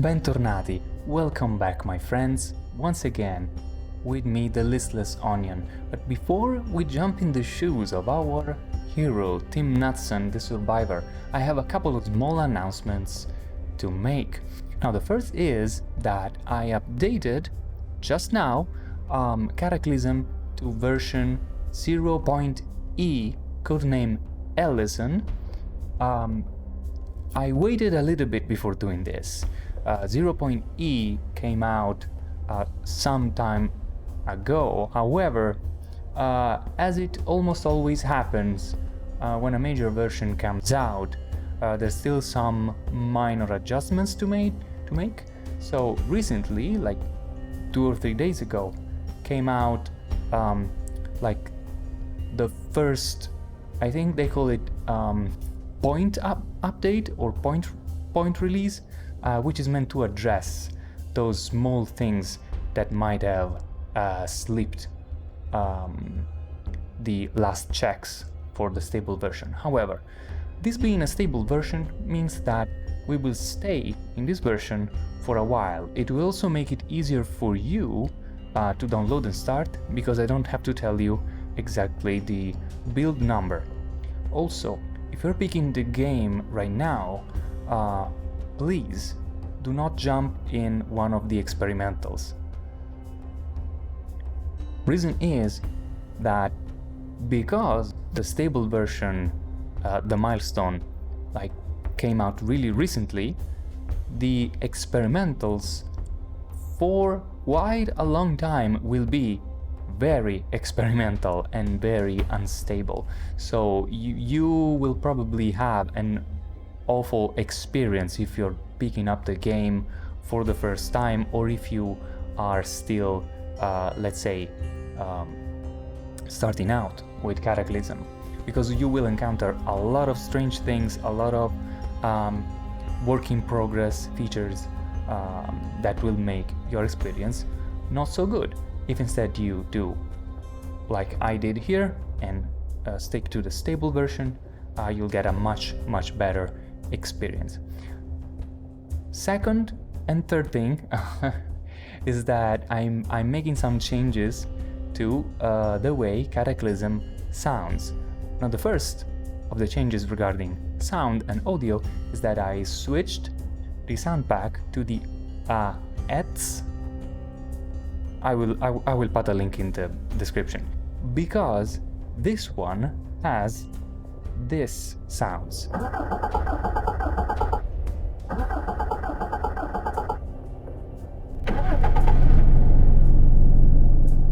Bentornati, welcome back my friends, once again, with me the listless onion. But before we jump in the shoes of our hero, Tim Knudsen, the survivor, I have a couple of small announcements to make. Now the first is that I updated, just now, Cataclysm to version 0.E, codename Ellison. I waited a little bit before doing this. 0.E came out some time ago. However, as it almost always happens when a major version comes out, there's still some minor adjustments to make. So recently, like 2 or 3 days ago, came out like the first, I think they call it point update or point release, which is meant to address those small things that might have slipped the last checks for the stable version. However, this being a stable version means that we will stay in this version for a while. It will also make it easier for you to download and start, because I don't have to tell you exactly the build number. Also, if you're picking the game right now, please do not jump in one of the experimentals. Reason is that because the stable version, the milestone, like came out really recently, the experimentals for quite a long time will be very experimental and very unstable. So you will probably have an awful experience if you're picking up the game for the first time, or if you are still, let's say, starting out with Cataclysm, because you will encounter a lot of strange things, a lot of work in progress features that will make your experience not so good. If instead you do like I did here and stick to the stable version, you'll get a much better experience. Second and third thing is that I'm making some changes to the way Cataclysm sounds. Now the first of the changes regarding sound and audio is that I switched the Soundpack to the ETS. I will put a link in the description, because this one has this sounds.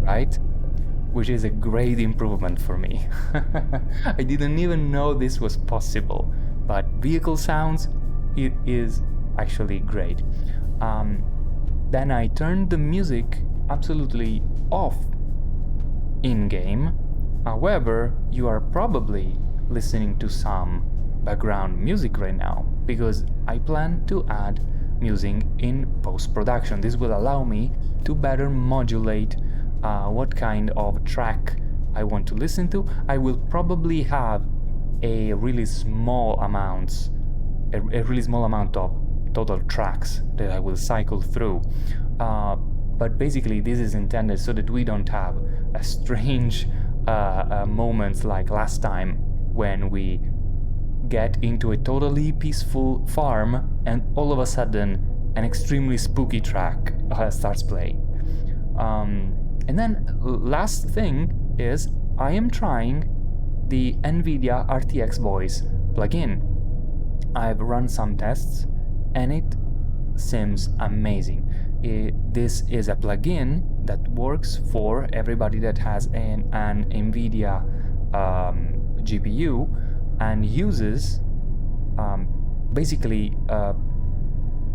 Right? Which is a great improvement for me. I didn't even know this was possible, but vehicle sounds, it is actually great. Then I turned the music absolutely off in-game. However, you are probably listening to some background music right now, because I plan to add music in post-production. This will allow me to better modulate what kind of track I want to listen to. I will probably have a really small amount of total tracks that I will cycle through. But basically this is intended so that we don't have a strange moments like last time when we get into a totally peaceful farm and all of a sudden an extremely spooky track starts playing. And then last thing is I am trying the NVIDIA RTX Voice plugin. I've run some tests and it seems amazing. This is a plugin that works for everybody that has an NVIDIA GPU and uses basically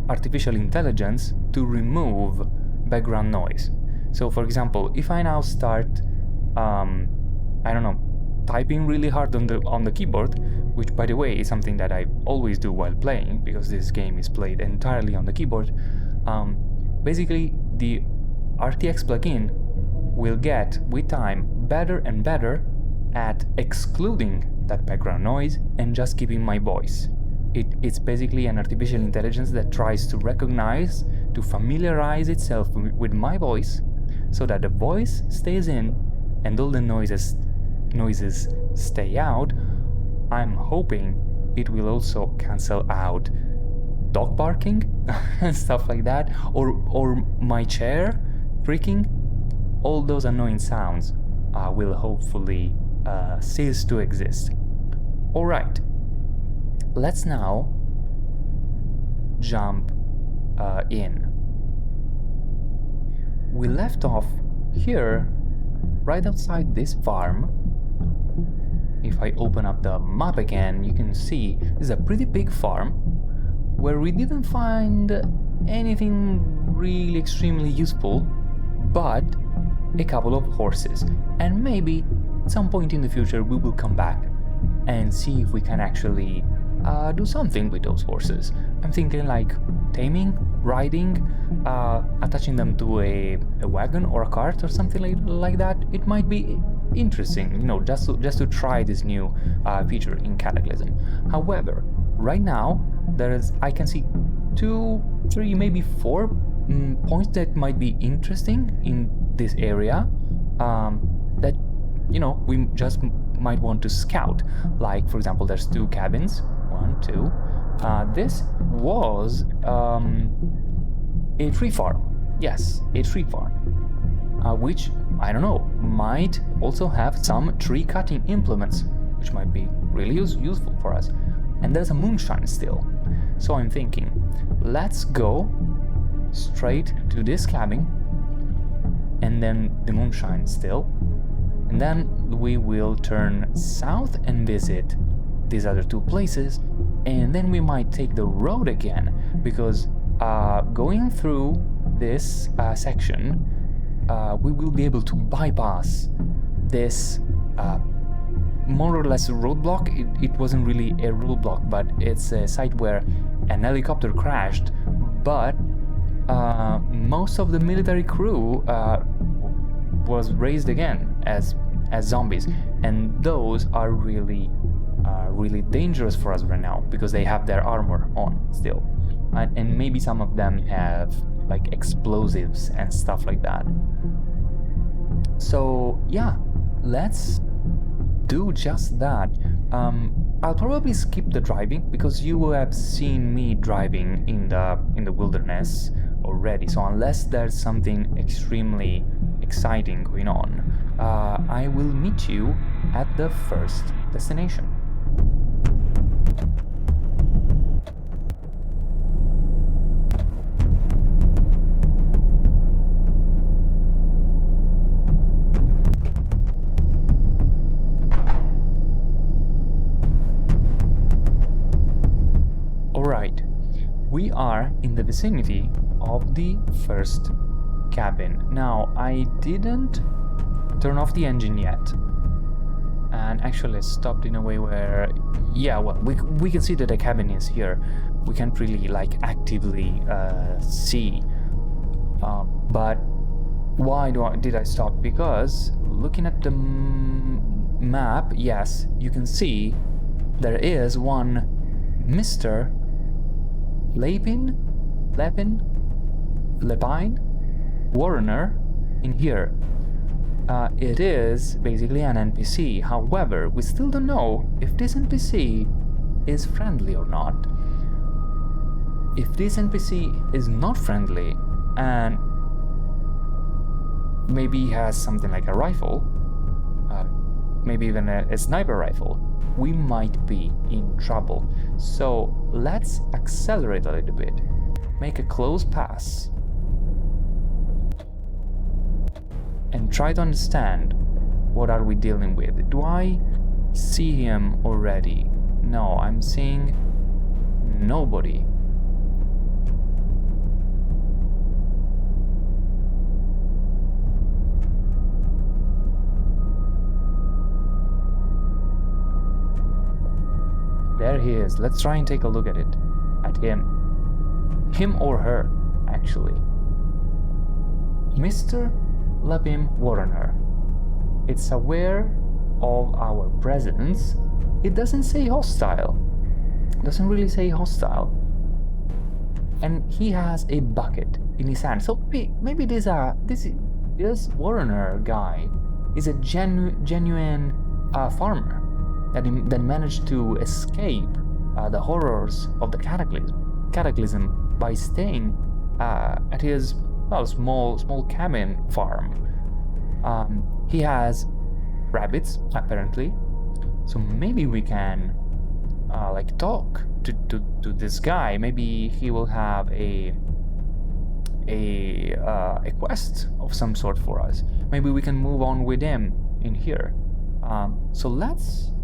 artificial intelligence to remove background noise. So for example, if I now start, I don't know, typing really hard on the keyboard, which by the way is something that I always do while playing, because this game is played entirely on the keyboard, basically the RTX plugin will get, with time, better and better at excluding that background noise and just keeping my voice. It's basically an artificial intelligence that tries to recognize, to familiarize itself with my voice, so that the voice stays in and all the noises stay out. I'm hoping it will also cancel out dog barking and stuff like that, or my chair creaking. All those annoying sounds will hopefully cease to exist. Alright, let's now jump in. We left off here, right outside this farm. If I open up the map again, you can see this is a pretty big farm where we didn't find anything really extremely useful, but a couple of horses. And maybe at some point in the future we will come back and see if we can actually do something with those horses. I'm thinking like taming, riding, attaching them to a wagon or a cart or something like that. It might be interesting, you know, just to try this new feature in Cataclysm. However, right now I can see 2, 3, maybe 4 points that might be interesting in this area, that, you know, we just might want to scout. Like, for example, there's 2 cabins. 1, 2. This was a tree farm. Yes, a tree farm, which, I don't know, might also have some tree cutting implements, which might be really useful for us. And there's a moonshine still. So I'm thinking, let's go straight to this cabin, and then the moonshine still, and then we will turn south and visit these other 2 places, and then we might take the road again, because going through this section, we will be able to bypass this more or less roadblock. It wasn't really a roadblock, but it's a site where an helicopter crashed, but most of the military crew was raised again as zombies, and those are really dangerous for us right now, because they have their armor on still, and maybe some of them have like explosives and stuff like that. So yeah, let's do just that. I'll probably skip the driving, because you have seen me driving in the wilderness already, so unless there's something extremely exciting going on, I will meet you at the first destination. Alright, we are in the vicinity of the first cabin. Now, I didn't turn off the engine yet, and actually stopped in a way where, yeah, well, we can see that the cabin is here. We can't really like actively see, but why did I stop? Because looking at the map, yes, you can see there is one Mr. Lepine Warner in here. It is basically an NPC. However, we still don't know if this NPC is friendly or not. If this NPC is not friendly, and maybe he has something like a rifle, maybe even a sniper rifle, we might be in trouble. So let's accelerate a little bit, make a close pass, and try to understand what are we dealing with. Do I see him already? No, I'm seeing nobody. There he is. Let's try and take a look at it. At him. Him or her, actually. Mr. Lepine Warner. It's aware of our presence. It doesn't say hostile. Doesn't really say hostile. And he has a bucket in his hand. So maybe this Warrener guy is a genuine farmer that managed to escape the horrors of the cataclysm by staying at his small cabin farm. He has rabbits apparently, so maybe we can talk to this guy. Maybe he will have a quest of some sort for us. Maybe we can move on with him in here. So let's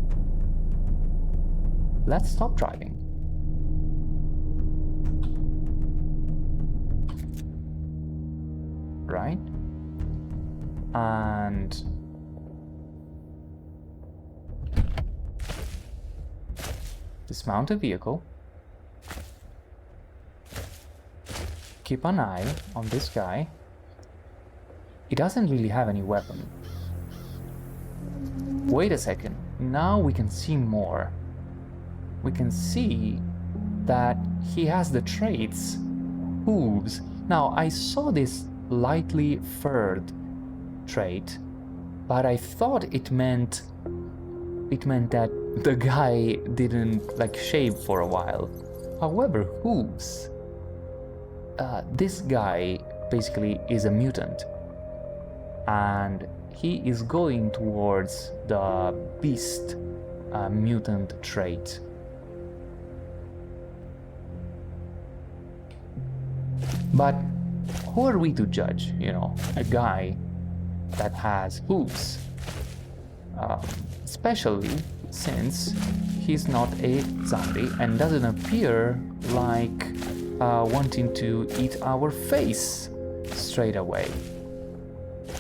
stop driving. Right? And dismount the vehicle. Keep an eye on this guy. He doesn't really have any weapon. Wait a second. Now we can see more. We can see that he has the traits hooves. Now I saw this lightly furred trait, but I thought it meant that the guy didn't shave for a while. However, hooves. This guy basically is a mutant, and he is going towards the beast mutant trait. But who are we to judge, a guy that has hooves? Especially since he's not a zombie and doesn't appear like wanting to eat our face straight away,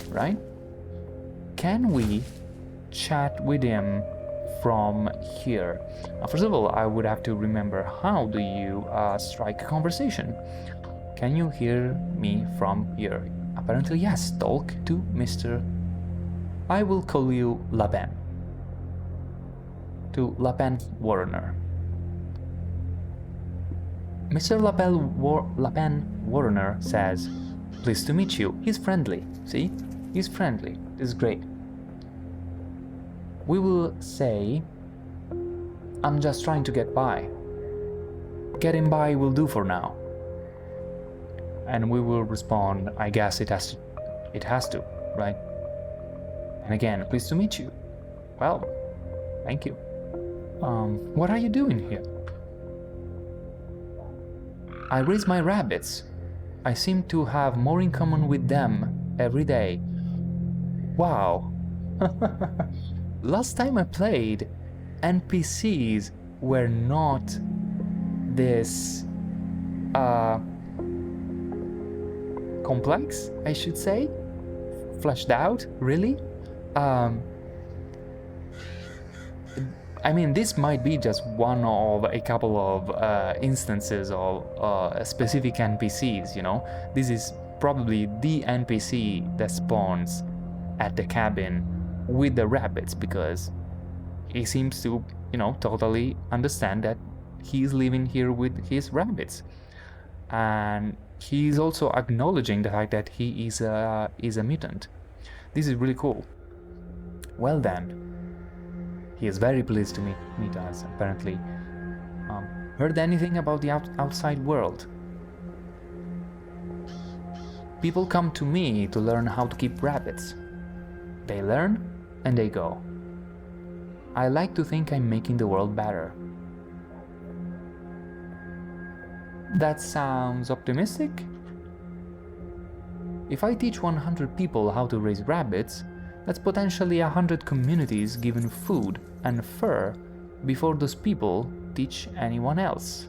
right? Can we chat with him from here? First of all, I would have to remember, how do you strike a conversation? Can you hear me from here? Apparently yes. Talk to Mr. I will call you Lapen. To Lapen Warrener. Mr. Lapen Warrener says, pleased to meet you. He's friendly. See? He's friendly. This is great. We will say, I'm just trying to get by. Getting by will do for now. And we will respond, I guess it has to, right? And again, pleased to meet you. Well, thank you. What are you doing here? I raise my rabbits. I seem to have more in common with them every day. Wow. Last time I played, NPCs were not this complex, I should say, fleshed out, really. I mean, this might be just one of a couple of instances of specific NPCs, This is probably the NPC that spawns at the cabin with the rabbits, because he seems to, totally understand that he's living here with his rabbits. And he's also acknowledging the fact that he is a mutant. This is really cool. Well then, he is very pleased to meet us, apparently. Heard anything about the outside world? People come to me to learn how to keep rabbits. They learn and they go. I like to think I'm making the world better. That sounds optimistic. If I teach 100 people how to raise rabbits, that's potentially 100 communities given food and fur before those people teach anyone else.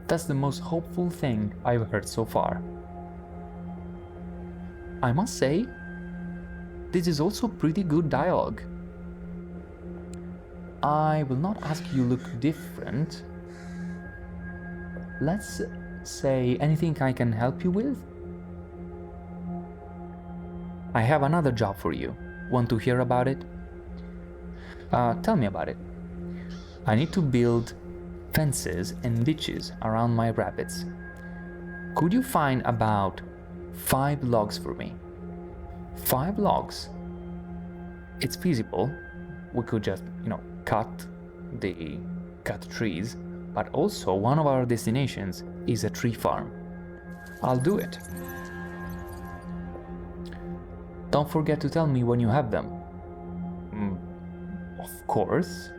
That's the most hopeful thing I've heard so far. I must say, this is also pretty good dialogue. I will not ask you look different. Let's say, anything I can help you with? I have another job for you. Want to hear about it? Tell me about it. I need to build fences and ditches around my rabbits. Could you find about 5 logs for me? 5 logs? It's feasible. We could just, cut trees, but also one of our destinations is a tree farm. I'll do it. Don't forget to tell me when you have them. Of course.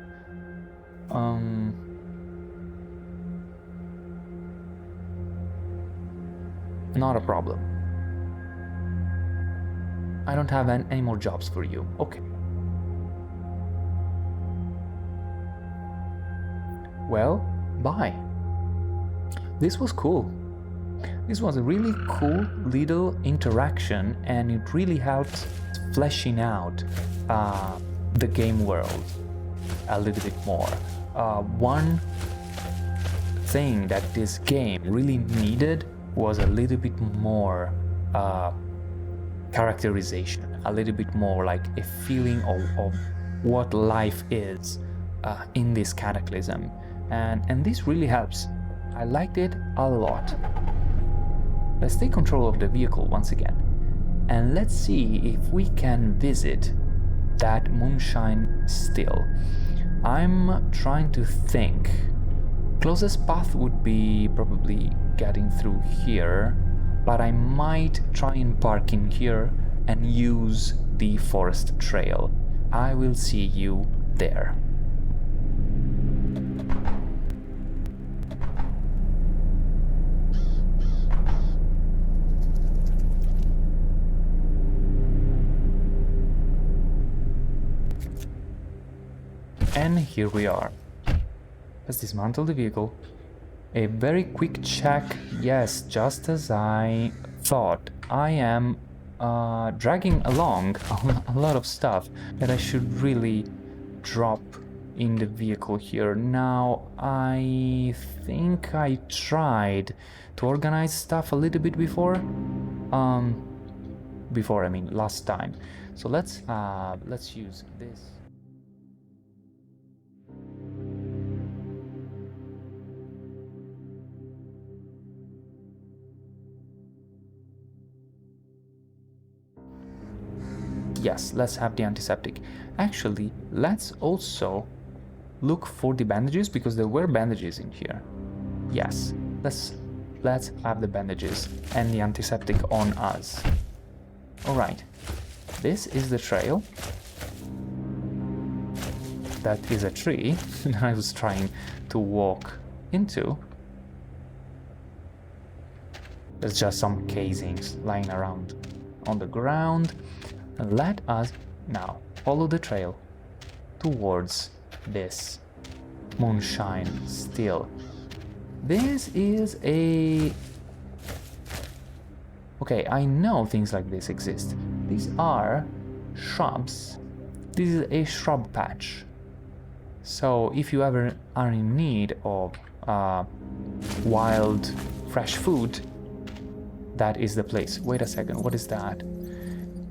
Not a problem. I don't have any more jobs for you. Okay. Well, bye. This was cool. This was a really cool little interaction, and it really helped fleshing out the game world a little bit more. One thing that this game really needed was a little bit more characterization, a little bit more like a feeling of what life is in this Cataclysm, and this really helps. I liked it a lot. Let's take control of the vehicle once again, and let's see if we can visit that moonshine still. I'm trying to think. Closest path would be probably getting through here, but I might try and park in here and use the forest trail. I will see you there. And here we are. Let's dismantle the vehicle. A very quick check. Yes, just as I thought. I am dragging along a lot of stuff that I should really drop in the vehicle here. Now, I think I tried to organize stuff a little bit before. I mean last time. So let's use this. Yes, let's have the antiseptic. Actually, let's also look for the bandages, because there were bandages in here. Yes, let's have the bandages and the antiseptic on us. Alright, this is the trail. That is a tree that I was trying to walk into. There's just some casings lying around on the ground. Let us now follow the trail towards this moonshine still. This is a... Okay, I know things like this exist. These are shrubs. This is a shrub patch. So if you ever are in need of wild, fresh food, that is the place. Wait a second, what is that?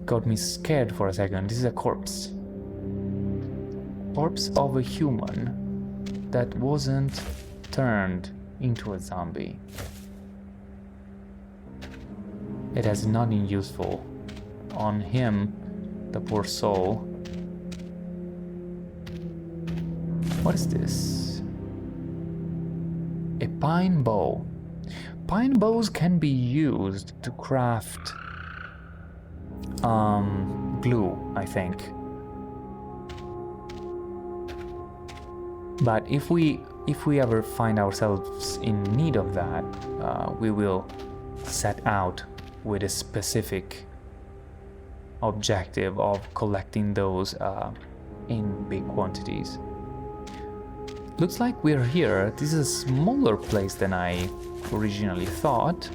Got me scared for a second. This is a corpse. Corpse of a human that wasn't turned into a zombie. It has nothing useful on him, the poor soul. What is this? A pine bow. Pine bows can be used to craft glue, I think. But if we ever find ourselves in need of that, we will set out with a specific objective of collecting those in big quantities. Looks like we're here. This is a smaller place than I originally thought.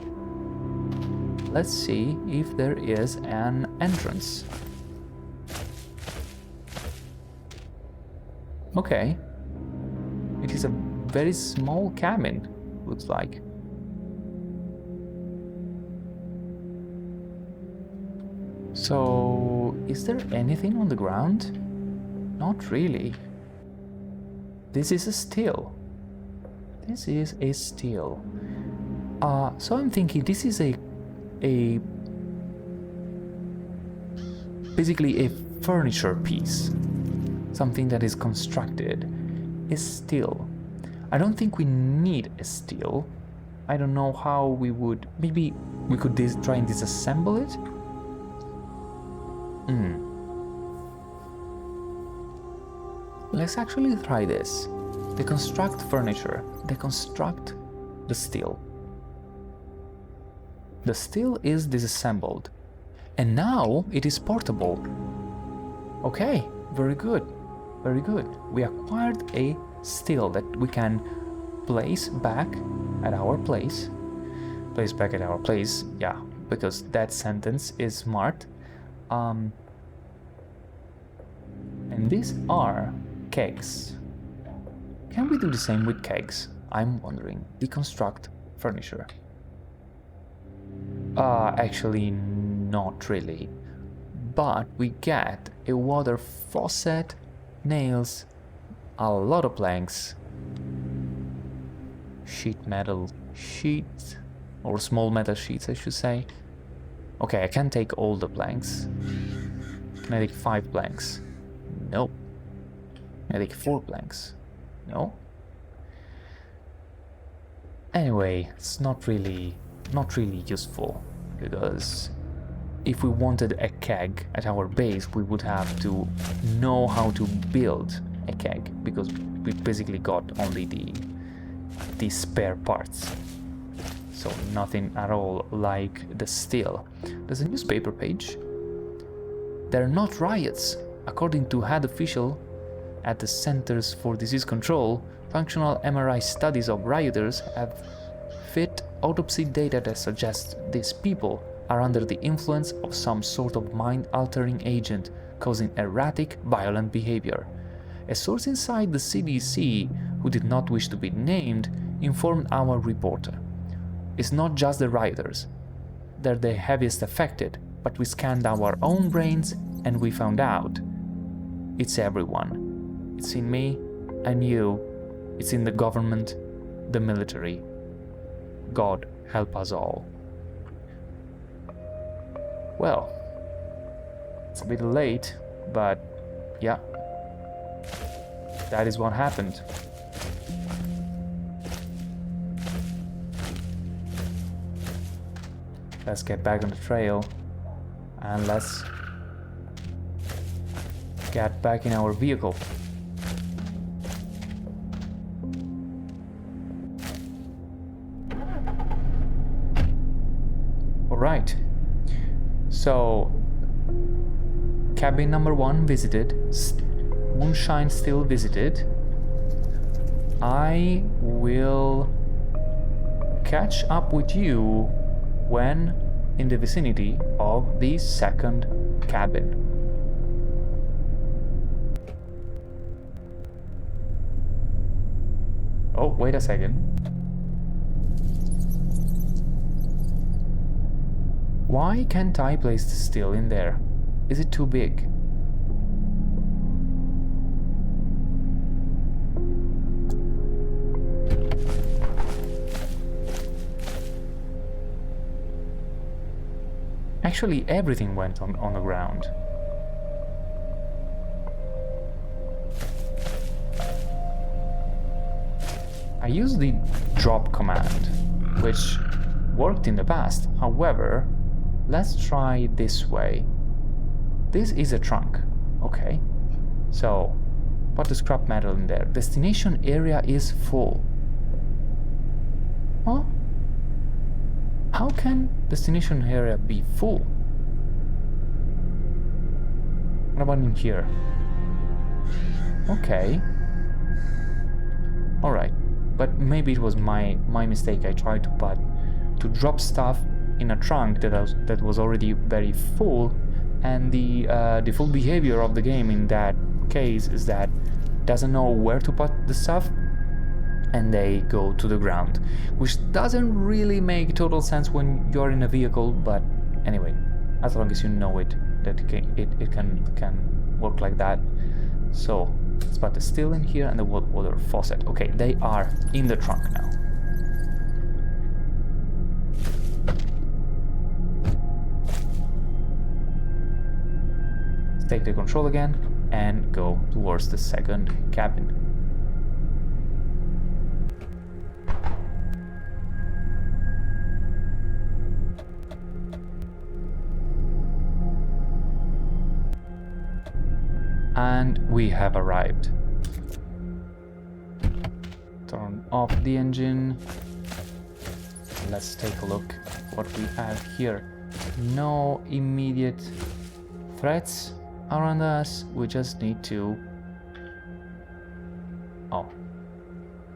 Let's see if there is an entrance. Okay. It is a very small cabin, looks like. So, is there anything on the ground? Not really. This is a still. This is a still. So I'm thinking this is a basically a furniture piece. Something that is constructed. A still. I don't think we need a still. I don't know how we would... Maybe we could try and disassemble it? Let's actually try this. Deconstruct furniture. Deconstruct the still. The still is disassembled. And now it is portable. Okay, very good. Very good. We acquired a still that we can place back at our place. Place back at our place, yeah, because that sentence is smart. And these are kegs. Can we do the same with kegs? I'm wondering. Deconstruct furniture. Actually, not really. But we get a water faucet, nails, a lot of planks, sheet metal sheets, or small metal sheets I should say. Okay, I can take all the planks. Can I take 5 planks? No. Can I take 4 planks? No. Anyway, it's not really useful, because if we wanted a keg at our base, we would have to know how to build a keg, because we basically got only the spare parts. So nothing at all like the still. There's a newspaper page. They're not riots. According to head official at the Centers for Disease Control, functional MRI studies of rioters have fit autopsy data that suggests these people are under the influence of some sort of mind-altering agent causing erratic, violent behavior. A source inside the CDC, who did not wish to be named, informed our reporter. It's not just the rioters. They're the heaviest affected, but we scanned our own brains and we found out. It's everyone. It's in me and you. It's in the government, the military. God help us all. Well, it's a bit late, but yeah, that is what happened. Let's get back on the trail and let's get back in our vehicle. Alright, so cabin number 1 visited, moonshine still visited. I will catch up with you when in the vicinity of the second cabin. Oh, wait a second. Why can't I place the still in there? Is it too big? Actually, everything went on the ground. I used the drop command, which worked in the past. However, let's try this way. This is a trunk. Okay. So, put the scrap metal in there. Destination area is full. Huh? How can destination area be full? What about in here? Okay. Alright. But maybe it was my mistake. I tried to drop stuff in a trunk that was already very full, and the default behavior of the game in that case is that it doesn't know where to put the stuff, and they go to the ground, which doesn't really make total sense when you're in a vehicle. But anyway, as long as you know it, that it can work like that. So, spot is still in here and the water faucet. Okay, they are in the trunk now. Let's take the control again and go towards the second cabin. And we have arrived. Turn off the engine. Let's take a look what we have here. No immediate threats around us. We just need to... Oh.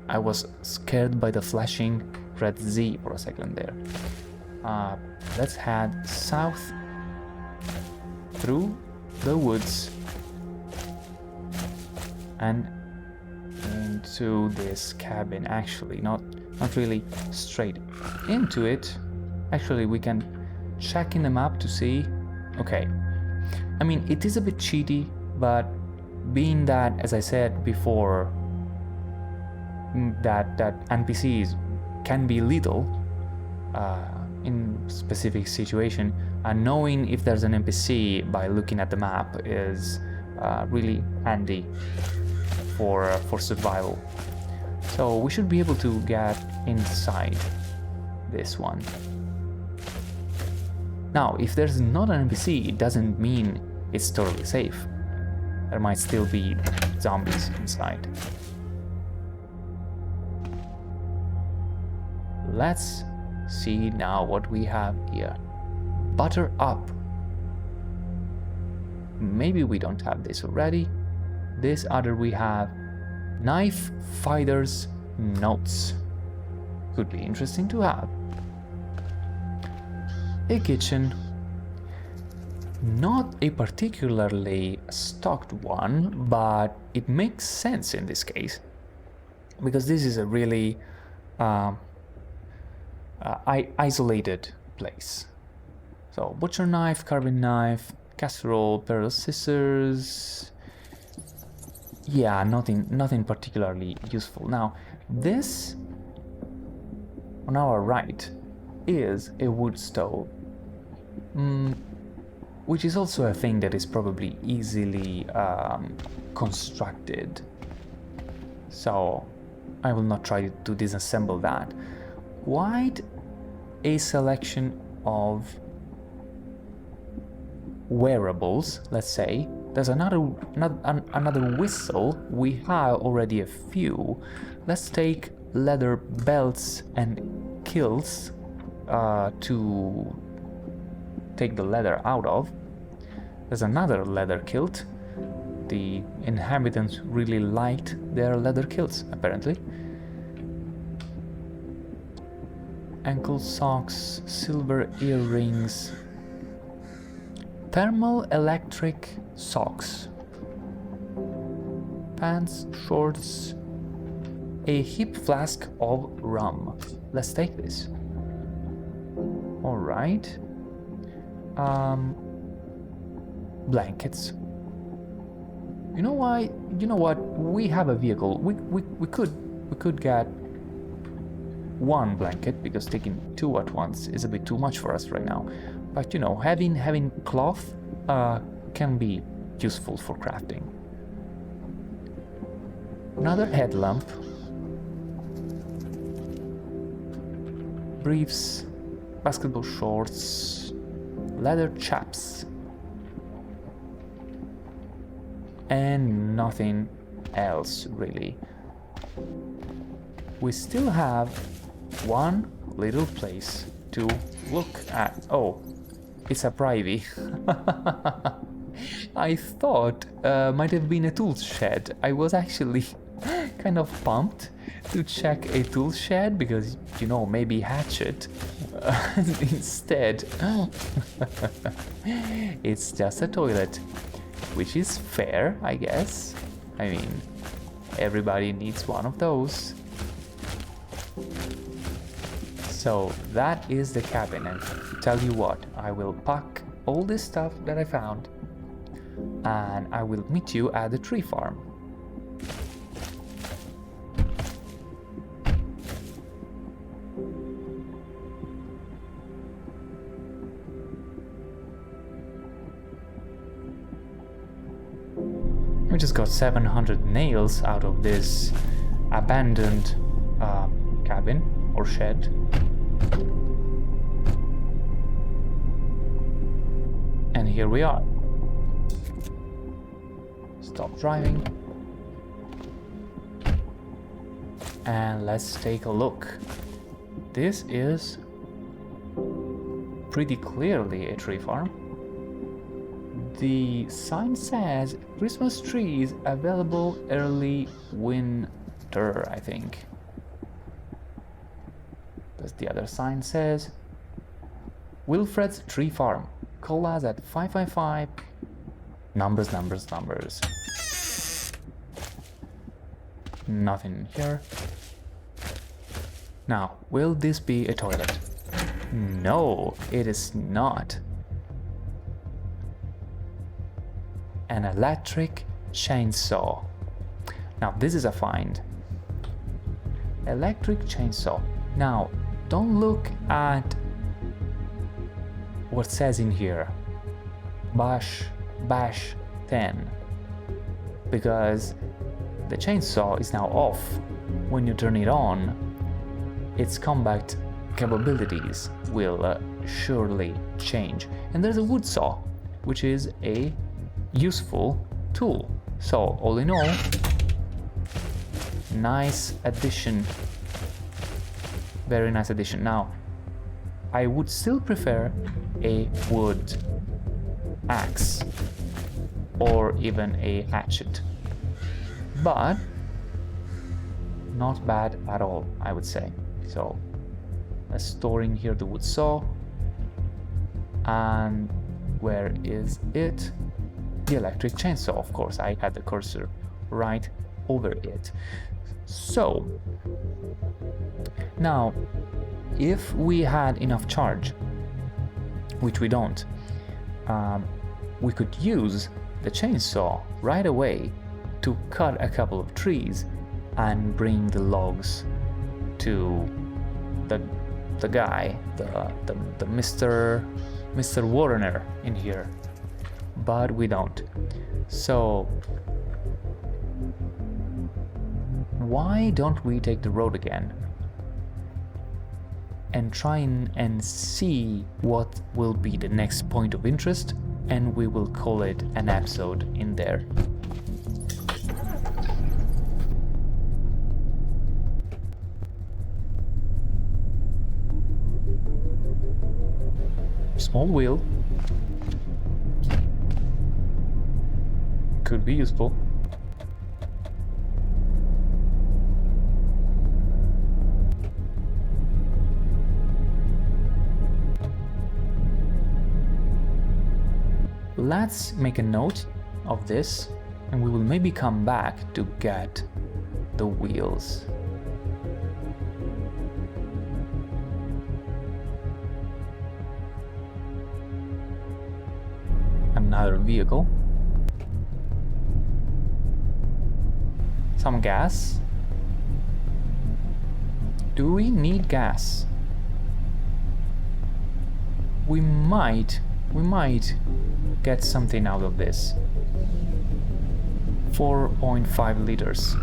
I was scared by the flashing red Z for a second there. Let's head south through the woods and into this cabin. Actually, not really straight into it. Actually, we can check in the map to see. Okay, I mean, it is a bit cheaty, but being that, as I said before, that NPCs can be lethal in specific situation, and knowing if there's an NPC by looking at the map is really handy for survival. So we should be able to get inside this one. Now, if there's not an NPC, it doesn't mean it's totally safe. There might still be zombies inside. Let's see now what we have here. Butter up. Maybe we don't have this already. This other we have knife fighter's notes. Could be interesting to have. A kitchen. Not a particularly stocked one, but it makes sense in this case, because this is a really isolated place. So butcher knife, carving knife, casserole, pair of scissors. Yeah, nothing particularly useful. Now, this on our right is a wood stove, which is also a thing that is probably easily constructed. So I will not try to disassemble that. Quite a selection of wearables, let's say. There's another whistle. We have already a few. Let's take leather belts and kilts to take the leather out of. There's another leather kilt. The inhabitants really liked their leather kilts, apparently. Ankle socks, silver earrings, thermal electric socks, pants, shorts, a hip flask of rum. Let's take this. All right. Blankets. You know why? You know what? We have a vehicle. We could get one blanket, because taking two at once is a bit too much for us right now. But you know, having cloth can be useful for crafting. Another headlamp. Briefs, basketball shorts, leather chaps, and nothing else really. We still have one little place to look at. Oh, it's a privy. I thought might have been a tool shed. I was actually kind of pumped to check a tool shed, because, you know, maybe hatchet. Instead, it's just a toilet, which is fair, I guess. I mean, everybody needs one of those. So that is the cabin, and tell you what, I will pack all this stuff that I found and I will meet you at the tree farm. We just got 700 nails out of this abandoned cabin or shed. And here we are. Stop driving. And let's take a look. This is pretty clearly a tree farm. The sign says Christmas trees available early winter, I think. As the other sign says, Wilfred's Tree Farm. Call us at 555 numbers. Nothing here. Now, will this be a toilet? No, it is not. An electric chainsaw. Now, this is a find. Electric chainsaw. Now, don't look at what says in here. Bash 10. Because the chainsaw is now off. When you turn it on, its combat capabilities will surely change. And there's a wood saw, which is a useful tool. So all in all, nice addition, very nice addition. Now I would still prefer a wood axe or even a hatchet, but not bad at all, I would say. So let's store in here the wood saw, and where is it? The electric chainsaw, of course. I had the cursor right over it. So now, if we had enough charge, which we don't, we could use the chainsaw right away to cut a couple of trees and bring the logs to the guy, the Mr. Warner in here. But we don't. So why don't we take the road again and try and see what will be the next point of interest, and we will call it an episode in there. Small wheel. Could be useful. Let's make a note of this, and we will maybe come back to get the wheels. Another vehicle. Some gas. Do we need gas? We might get something out of this. 4.5 liters.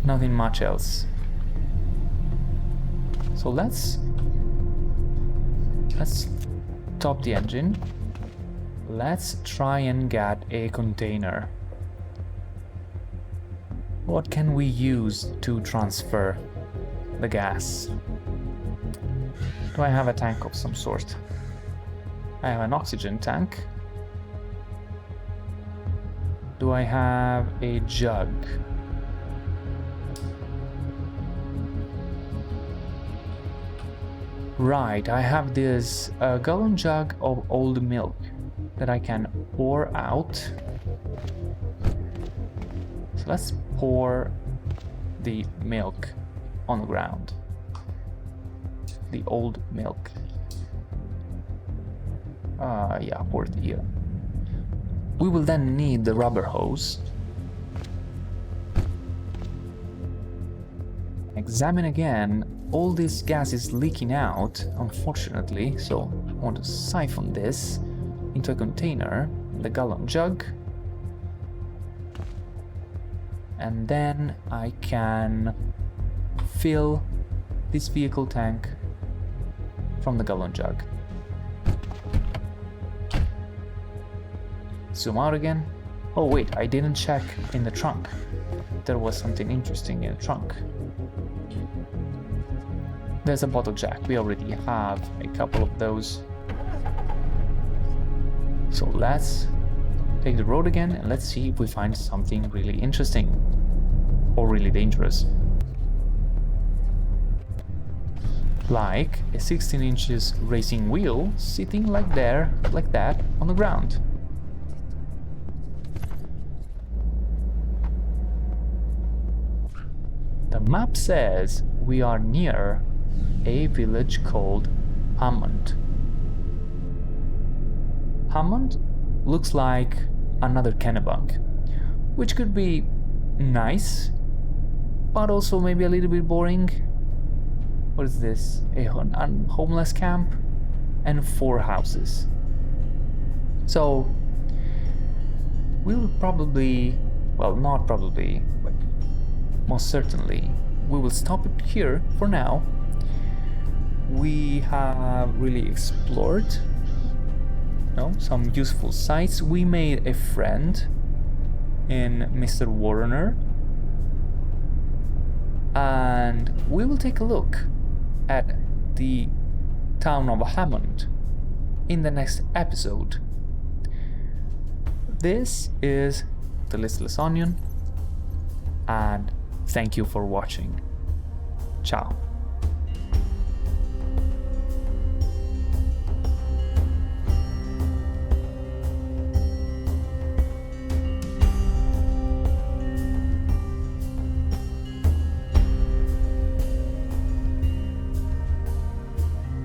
Nothing much else. So let's stop the engine. Let's try and get a container. What can we use to transfer the gas? Do I have a tank of some sort? I have an oxygen tank. Do I have a jug? Right, I have this gallon jug of old milk that I can pour out. So let's pour the milk on the ground. The old milk. Yeah, port here. We will then need the rubber hose. Examine again. All this gas is leaking out, unfortunately, so I want to siphon this into a container, the gallon jug. And then I can fill this vehicle tank from the gallon jug. Zoom out again. Oh wait, I didn't check in the trunk. There was something interesting in the trunk. There's a bottle jack. We already have a couple of those. So let's take the road again and let's see if we find something really interesting or really dangerous. Like a 16 inches racing wheel sitting like that on the ground. The map says we are near a village called Hammond. Hammond looks like another Kennebunk, which could be nice, but also maybe a little bit boring. What is this? A homeless camp and 4 houses. So we will probably, well, not probably, but most certainly, we will stop it here for now. We have really explored some useful sites. We made a friend in Mr. Warner, and we will take a look at the town of Hammond in the next episode. This is the Listless Onion, and thank you for watching. Ciao.